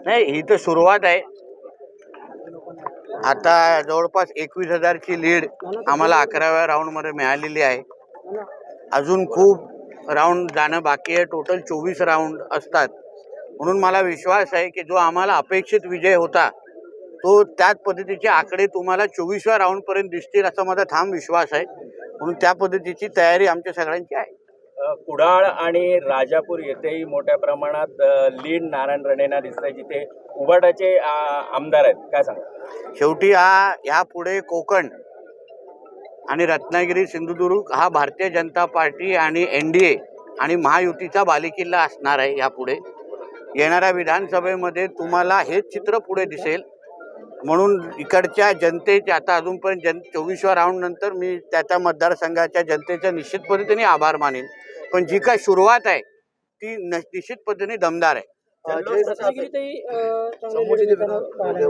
नाही, ही तर सुरुवात आहे. आता जवळपास 21,000ची लीड आम्हाला 11व्या राऊंडमध्ये मिळालेली आहे. अजून खूप राऊंड जाणं बाकी आहे. टोटल 24 राऊंड असतात. म्हणून मला विश्वास आहे की जो आम्हाला अपेक्षित विजय होता तो त्याच पद्धतीचे आकडे तुम्हाला 24व्या राऊंडपर्यंत दिसतील असा माझा ठाम विश्वास आहे. म्हणून त्या पद्धतीची तयारी आमच्या सगळ्यांची आहे. कुडाळ आणि राजापूर येथेही मोठ्या प्रमाणात लीड नारायण राणेंना दिसतंय, जिथे उबाटाचे आमदार आहेत. काय सांगा? शेवटी ह्या पुढे कोकण आणि रत्नागिरी सिंधुदुर्ग हा भारतीय जनता पार्टी आणि NDA आणि महायुतीचा बालेकिल्ला असणार आहे. यापुढे येणाऱ्या विधानसभेमध्ये तुम्हाला हेच चित्र पुढे दिसेल. म्हणून इकडच्या जनतेचे आता अजूनपर्यंत 24व्या राऊंड नंतर मी त्या मतदारसंघाच्या जनतेचा निश्चित पद्धतीने आभार मानेन. पण जी काय सुरुवात आहे ती निश्चित पद्धतीने दमदार आहे.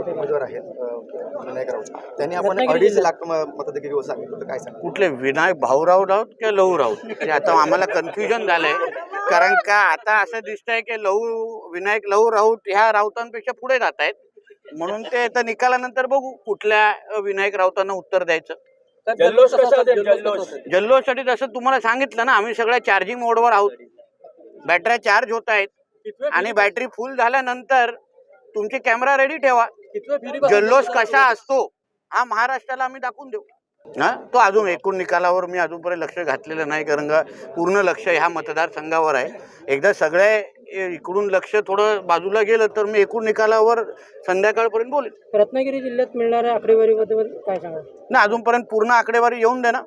उमेदवार आहेत विनायक राऊत, त्यांनी आपण 2.5 लाख मतदार सांगितलं. काय सांग? कुठले विनायक भाऊराव राऊत किंवा लहू राऊत? म्हणजे आता आम्हाला कन्फ्युजन झालंय. कारण का आता असं दिसतंय की विनायक लहू राऊत ह्या राऊतांपेक्षा पुढे जात आहेत. म्हणून ते आता निकालानंतर बघू कुठल्या विनायक राऊतांना उत्तर द्यायचं. जल्लोष कसा असेल? जल्लोषसाठी जसं तुम्हाला सांगितलं ना, आम्ही सगळ्या चार्जिंग मोडवर आहोत. बॅटऱ्या चार्ज होत आहेत आणि बॅटरी फुल झाल्यानंतर तुमचे कॅमेरा रेडी ठेवा. जल्लोष कसा असतो हा महाराष्ट्राला आम्ही दाखवून देऊ. तो अजून एकूण निकालावर मी अजूनपर्यंत लक्ष घातलेलं नाही, कारण का पूर्ण लक्ष ह्या मतदारसंघावर आहे. एकदा सगळे इकडून लक्ष थोडं बाजूला गेलं तर मी एकूण निकालावर संध्याकाळपर्यंत बोलेन. रत्नागिरी जिल्ह्यात मिळणाऱ्या आकडेवारीबद्दल काय सांगा? ना अजूनपर्यंत पूर्ण आकडेवारी येऊन दे ना.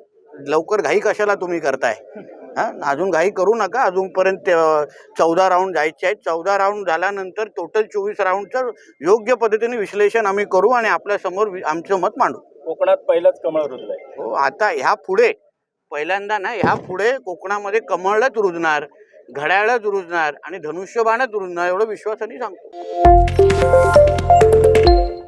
लवकर घाई कशाला तुम्ही करताय? अजून घाई करू नका. अजूनपर्यंत 14 राऊंड जायचे आहेत. 14 राऊंड झाल्यानंतर टोटल 24 राऊंडचं योग्य पद्धतीने विश्लेषण आम्ही करू आणि आपल्या समोर आमचं मत मांडू. कोकणात पहिलंच कमळ रुजलंय. हो, आता ह्या पुढे पहिल्यांदा नाही, ह्या पुढे कोकणामध्ये कमळच रुजणार, घड्याळच रुजणार आणि धनुष्यबाणच रुजणार एवढं विश्वासाने सांगतो.